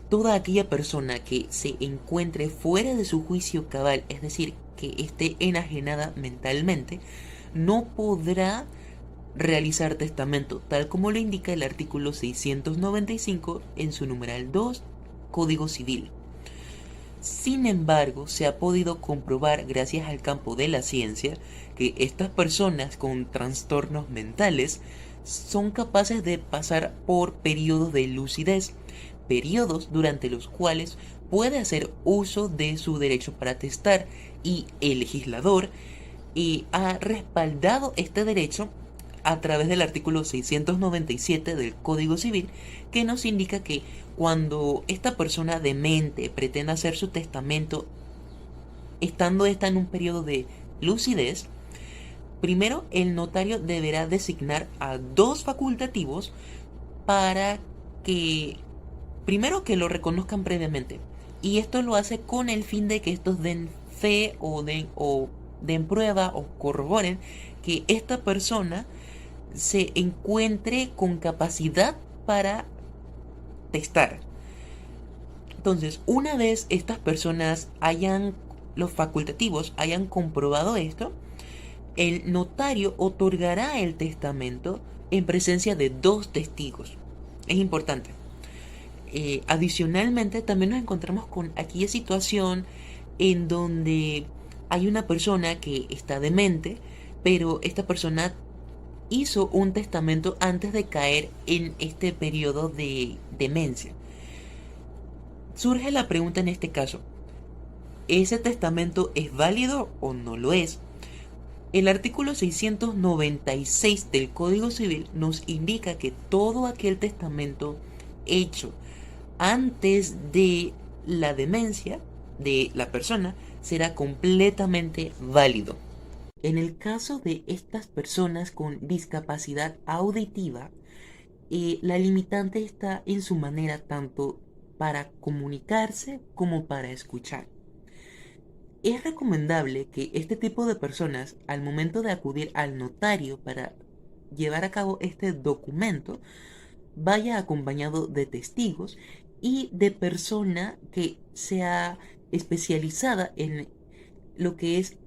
Toda aquella persona que se encuentre fuera de su juicio cabal, es decir, que esté enajenada mentalmente, no podrá realizar testamento, tal como lo indica el artículo 695 en su numeral 2, Código Civil. Sin embargo, se ha podido comprobar gracias al campo de la ciencia que estas personas con trastornos mentales son capaces de pasar por periodos de lucidez, periodos durante los cuales puede hacer uso de su derecho para testar, y el legislador ha respaldado este derecho a través del artículo 697 del Código Civil, que nos indica que cuando esta persona demente pretenda hacer su testamento, estando esta en un periodo de lucidez, primero el notario deberá designar a dos facultativos para que, primero, que lo reconozcan previamente. Y esto lo hace con el fin de que estos den fe o den prueba o corroboren que esta persona se encuentre con capacidad para testar. Entonces, una vez estas personas los facultativos hayan comprobado esto, el notario otorgará el testamento en presencia de dos testigos. Es importante. Adicionalmente, también nos encontramos con aquella situación en donde hay una persona que está demente, pero esta persona hizo un testamento antes de caer en este periodo de demencia. Surge la pregunta en este caso: ¿ese testamento es válido o no lo es? El artículo 696 del Código Civil nos indica que todo aquel testamento hecho antes de la demencia de la persona será completamente válido. En el caso de estas personas con discapacidad auditiva, la limitante está en su manera tanto para comunicarse como para escuchar. Es recomendable que este tipo de personas, al momento de acudir al notario para llevar a cabo este documento, vaya acompañado de testigos y de persona que sea especializada en lo que es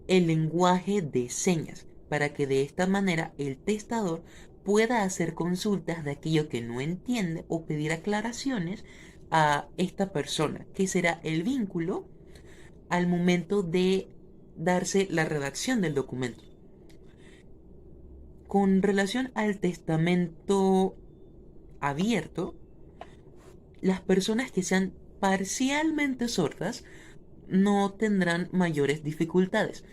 el lenguaje de señas, para que de esta manera el testador pueda hacer consultas de aquello que no entiende o pedir aclaraciones a esta persona, que será el vínculo al momento de darse la redacción del documento. Con relación al testamento abierto, las personas que sean parcialmente sordas no tendrán mayores dificultades.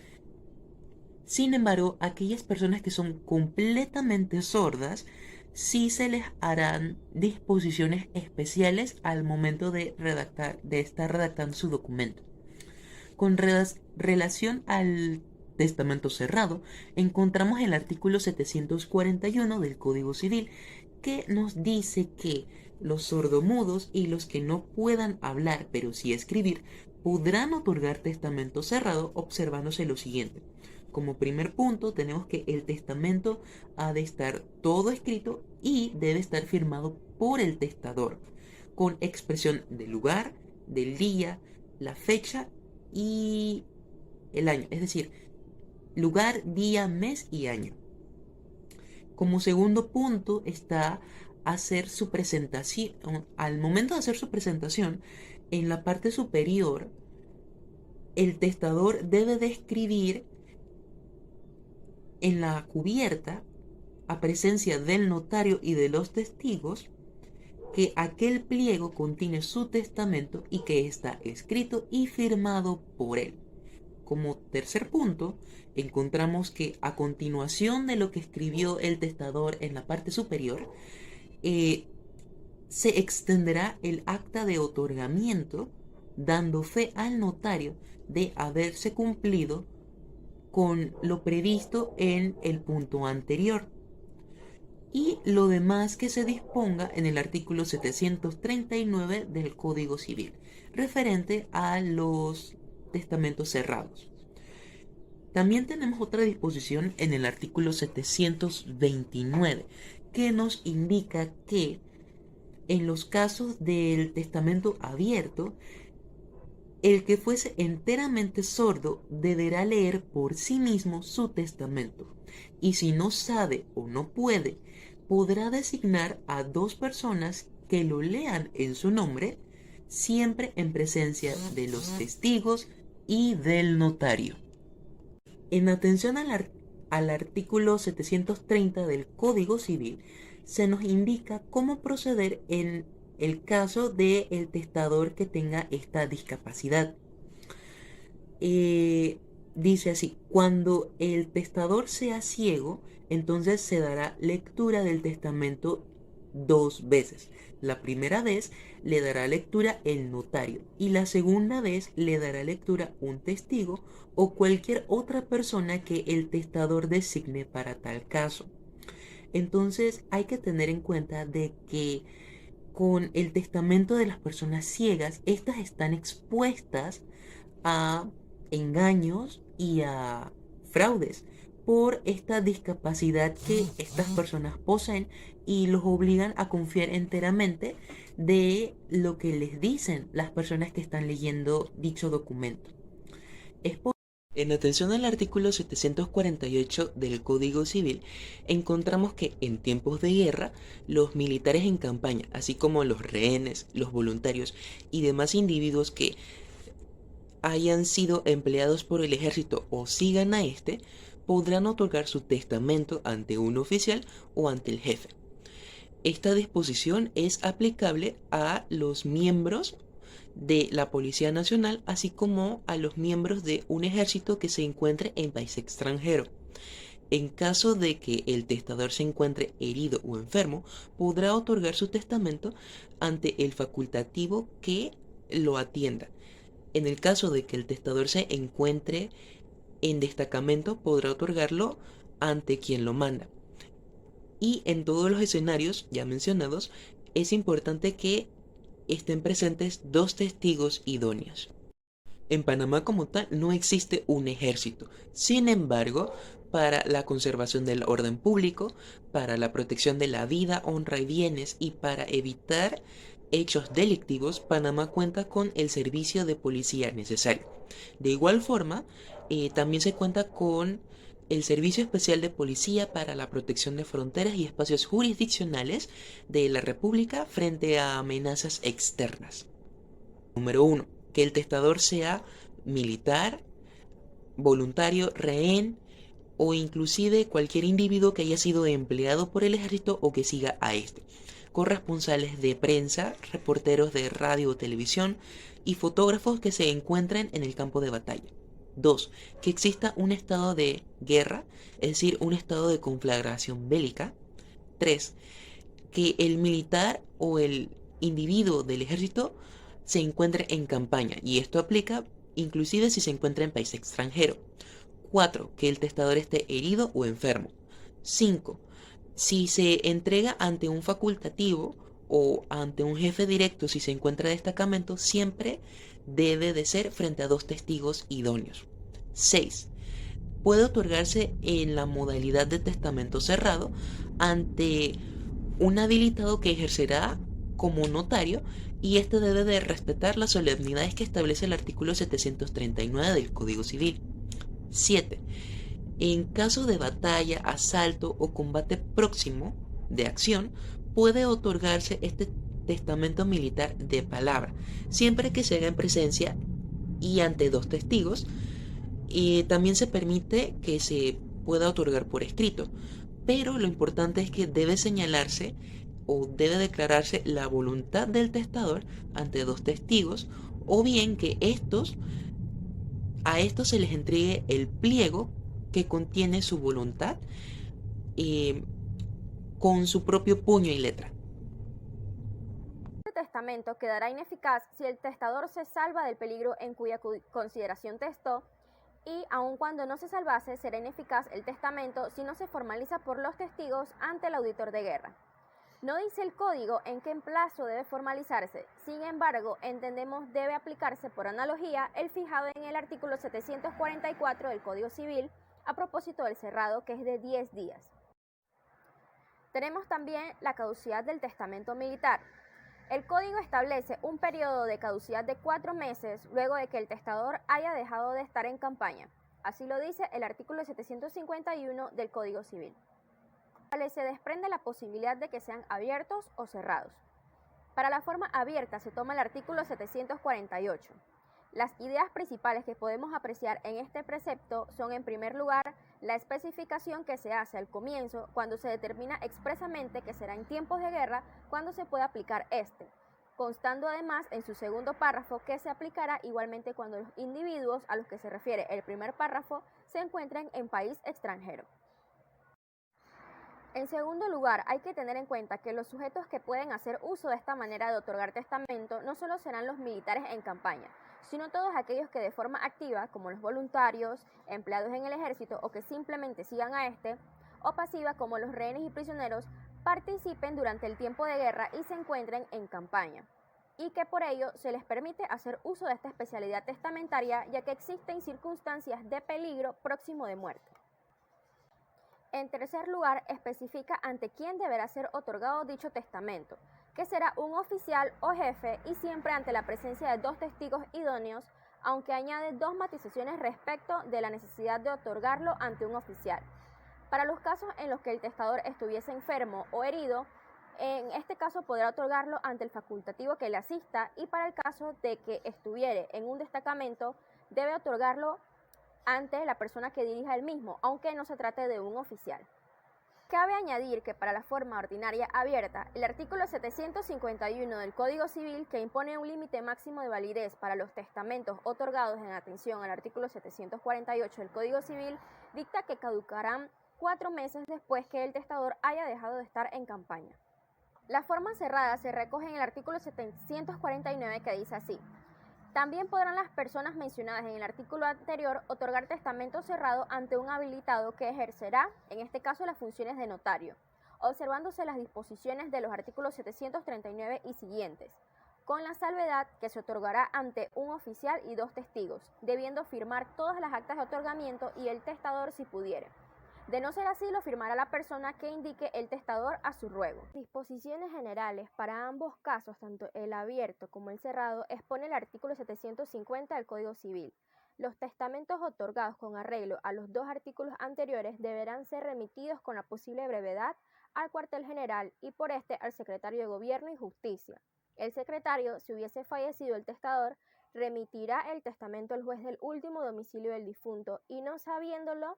Sin embargo, aquellas personas que son completamente sordas, sí se les harán disposiciones especiales al momento de estar redactando su documento. Con relación al testamento cerrado, encontramos el artículo 741 del Código Civil, que nos dice que los sordomudos y los que no puedan hablar pero sí escribir podrán otorgar testamento cerrado, observándose lo siguiente. Como primer punto, tenemos que el testamento ha de estar todo escrito y debe estar firmado por el testador, con expresión del lugar, del día, la fecha y el año, es decir, lugar, día, mes y año. Como segundo punto está hacer su presentación. Al momento de hacer su presentación, en la parte superior, el testador debe de escribir en la cubierta, a presencia del notario y de los testigos, que aquel pliego contiene su testamento y que está escrito y firmado por él. Como tercer punto, encontramos que a continuación de lo que escribió el testador en la parte superior, se extenderá el acta de otorgamiento, dando fe al notario de haberse cumplido con lo previsto en el punto anterior, y lo demás que se disponga en el artículo 739 del Código Civil, referente a los testamentos cerrados. También tenemos otra disposición en el artículo 729, que nos indica que En los casos del testamento abierto, el que fuese enteramente sordo deberá leer por sí mismo su testamento, y si no sabe o no puede, podrá designar a dos personas que lo lean en su nombre, siempre en presencia de los testigos y del notario. En atención al artículo 730 del Código Civil, se nos indica cómo proceder en el caso del testador que tenga esta discapacidad. Eh, Dice así: cuando el testador sea ciego, entonces se dará lectura del testamento dos veces. La primera vez le dará lectura el notario y la segunda vez le dará lectura un testigo o cualquier otra persona que el testador designe para tal caso. Entonces hay que tener en cuenta de que con el testamento de las personas ciegas, estas están expuestas a engaños y a fraudes por esta discapacidad que estas personas poseen, y los obligan a confiar enteramente de lo que les dicen las personas que están leyendo dicho documento. Es por En atención al artículo 748 del Código Civil, encontramos que en tiempos de guerra, los militares en campaña, así como los rehenes, los voluntarios y demás individuos que hayan sido empleados por el ejército o sigan a este, podrán otorgar su testamento ante un oficial o ante el jefe. Esta disposición es aplicable a los miembros de la Policía Nacional, así como a los miembros de un ejército que se encuentre en país extranjero. En caso de que el testador se encuentre herido o enfermo, podrá otorgar su testamento ante el facultativo que lo atienda. En el caso de que el testador se encuentre en destacamento, podrá otorgarlo ante quien lo manda. Y en todos los escenarios ya mencionados, es importante que estén presentes dos testigos idóneos. En Panamá como tal no existe un ejército. Sin embargo, para la conservación del orden público, para la protección de la vida, honra y bienes y para evitar hechos delictivos, Panamá cuenta con el servicio de policía necesario. De igual forma, también se cuenta con el Servicio Especial de Policía para la protección de fronteras y espacios jurisdiccionales de la República frente a amenazas externas. Número 1. Que el testador sea militar, voluntario, rehén o inclusive cualquier individuo que haya sido empleado por el ejército o que siga a este. Corresponsales de prensa, reporteros de radio o televisión y fotógrafos que se encuentren en el campo de batalla. 2. Que exista un estado de guerra, es decir, un estado de conflagración bélica. 3. Que el militar o el individuo del ejército se encuentre en campaña, y esto aplica inclusive si se encuentra en país extranjero. 4. Que el testador esté herido o enfermo. 5. Si se entrega ante un facultativo o ante un jefe directo si se encuentra en destacamento, siempre debe de ser frente a dos testigos idóneos. 6. Puede otorgarse en la modalidad de testamento cerrado ante un habilitado que ejercerá como notario, y este debe de respetar las solemnidades que establece el artículo 739 del Código Civil. 7. En caso de batalla, asalto o combate próximo de acción, puede otorgarse este testamento militar de palabra, siempre que se haga en presencia y ante dos testigos. Y también se permite que se pueda otorgar por escrito, pero lo importante es que debe señalarse o debe declararse la voluntad del testador ante dos testigos, o bien que a estos se les entregue el pliego que contiene su voluntad, eh, con su propio puño y letra. El testamento quedará ineficaz si el testador se salva del peligro en cuya consideración testó, y aun cuando no se salvase, será ineficaz el testamento si no se formaliza por los testigos ante el auditor de guerra. No dice el código en qué plazo debe formalizarse, sin embargo, entendemos debe aplicarse por analogía el fijado en el artículo 744 del Código Civil a propósito del cerrado, que es de 10 días. Tenemos también la caducidad del testamento militar. El código establece un periodo de caducidad de 4 meses luego de que el testador haya dejado de estar en campaña. Así lo dice el artículo 751 del Código Civil. Se desprende la posibilidad de que sean abiertos o cerrados. Para la forma abierta se toma el artículo 748. Las ideas principales que podemos apreciar en este precepto son, en primer lugar, la especificación que se hace al comienzo cuando se determina expresamente que será en tiempos de guerra cuando se pueda aplicar este, constando además en su segundo párrafo que se aplicará igualmente cuando los individuos a los que se refiere el primer párrafo se encuentren en país extranjero. En segundo lugar, hay que tener en cuenta que los sujetos que pueden hacer uso de esta manera de otorgar testamento no solo serán los militares en campaña, sino todos aquellos que de forma activa, como los voluntarios, empleados en el ejército o que simplemente sigan a este, o pasiva, como los rehenes y prisioneros, participen durante el tiempo de guerra y se encuentren en campaña, y que por ello se les permite hacer uso de esta especialidad testamentaria, ya que existen circunstancias de peligro próximo de muerte. En tercer lugar, especifica ante quién deberá ser otorgado dicho testamento, que será un oficial o jefe y siempre ante la presencia de 2 testigos idóneos, aunque añade 2 matizaciones respecto de la necesidad de otorgarlo ante un oficial. Para los casos en los que el testador estuviese enfermo o herido, en este caso podrá otorgarlo ante el facultativo que le asista, y para el caso de que estuviere en un destacamento, debe otorgarlo ante la persona que dirija el mismo, aunque no se trate de un oficial. Cabe añadir que para la forma ordinaria abierta, el artículo 751 del Código Civil, que impone un límite máximo de validez para los testamentos otorgados en atención al artículo 748 del Código Civil, dicta que caducarán 4 meses después que el testador haya dejado de estar en campaña. La forma cerrada se recoge en el artículo 749, que dice así: también podrán las personas mencionadas en el artículo anterior otorgar testamento cerrado ante un habilitado que ejercerá, en este caso, las funciones de notario, observándose las disposiciones de los artículos 739 y siguientes, con la salvedad que se otorgará ante un oficial y 2 testigos, debiendo firmar todas las actas de otorgamiento y el testador si pudiere. De no ser así, lo firmará la persona que indique el testador a su ruego. Disposiciones generales para ambos casos, tanto el abierto como el cerrado, expone el artículo 750 del Código Civil. Los testamentos otorgados con arreglo a los 2 artículos anteriores deberán ser remitidos con la posible brevedad al cuartel general y por este al secretario de Gobierno y Justicia. El secretario, si hubiese fallecido el testador, remitirá el testamento al juez del último domicilio del difunto y no sabiéndolo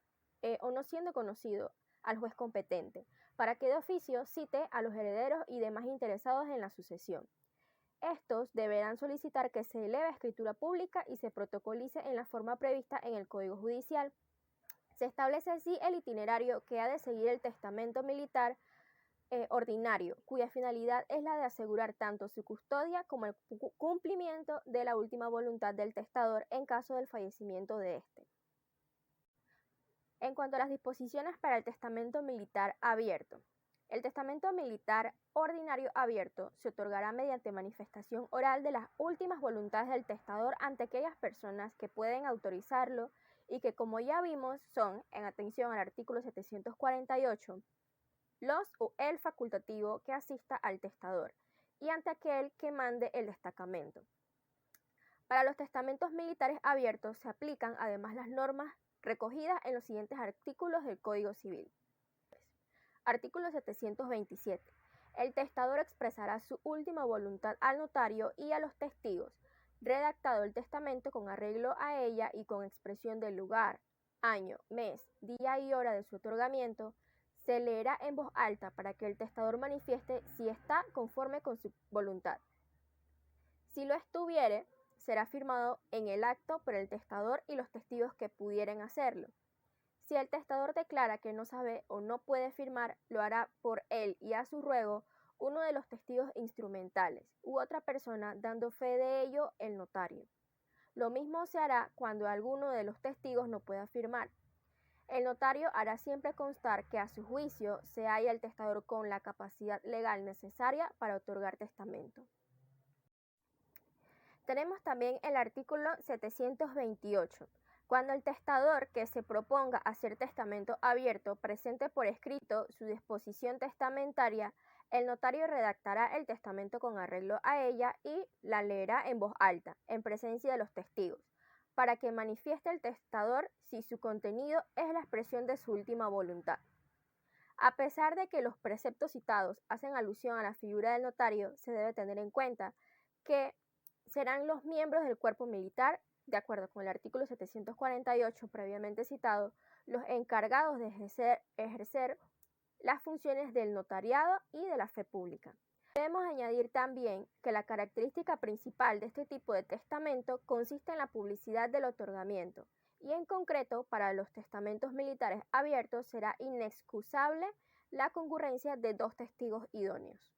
o no siendo conocido al juez competente, para que de oficio cite a los herederos y demás interesados en la sucesión. Estos deberán solicitar que se eleve a escritura pública y se protocolice en la forma prevista en el Código Judicial. Se establece así el itinerario que ha de seguir el testamento militar ordinario, cuya finalidad es la de asegurar tanto su custodia como el cumplimiento de la última voluntad del testador en caso del fallecimiento de éste. En cuanto a las disposiciones para el testamento militar abierto, el testamento militar ordinario abierto se otorgará mediante manifestación oral de las últimas voluntades del testador ante aquellas personas que pueden autorizarlo y que, como ya vimos, son, en atención al artículo 748, los o el facultativo que asista al testador y ante aquel que mande el destacamento. Para los testamentos militares abiertos se aplican además las normas recogidas en los siguientes artículos del Código Civil. Artículo 727. El testador expresará su última voluntad al notario y a los testigos. Redactado el testamento con arreglo a ella y con expresión del lugar, año, mes, día y hora de su otorgamiento, se leerá en voz alta para que el testador manifieste si está conforme con su voluntad. Si lo estuviere, será firmado en el acto por el testador y los testigos que pudieren hacerlo. Si el testador declara que no sabe o no puede firmar, lo hará por él y a su ruego uno de los testigos instrumentales u otra persona, dando fe de ello el notario. Lo mismo se hará cuando alguno de los testigos no pueda firmar. El notario hará siempre constar que a su juicio se halla el testador con la capacidad legal necesaria para otorgar testamento. Tenemos también el artículo 728. Cuando el testador que se proponga hacer testamento abierto presente por escrito su disposición testamentaria El notario redactará el testamento con arreglo a ella y la leerá en voz alta, en presencia de los testigos, para que manifieste el testador si su contenido es la expresión de su última voluntad. A pesar de que los preceptos citados hacen alusión a la figura del notario, se debe tener en cuenta que serán los miembros del cuerpo militar, de acuerdo con el artículo 748 previamente citado, los encargados de ejercer las funciones del notariado y de la fe pública. Debemos añadir también que la característica principal de este tipo de testamento consiste en la publicidad del otorgamiento, y en concreto para los testamentos militares abiertos será inexcusable la concurrencia de 2 testigos idóneos.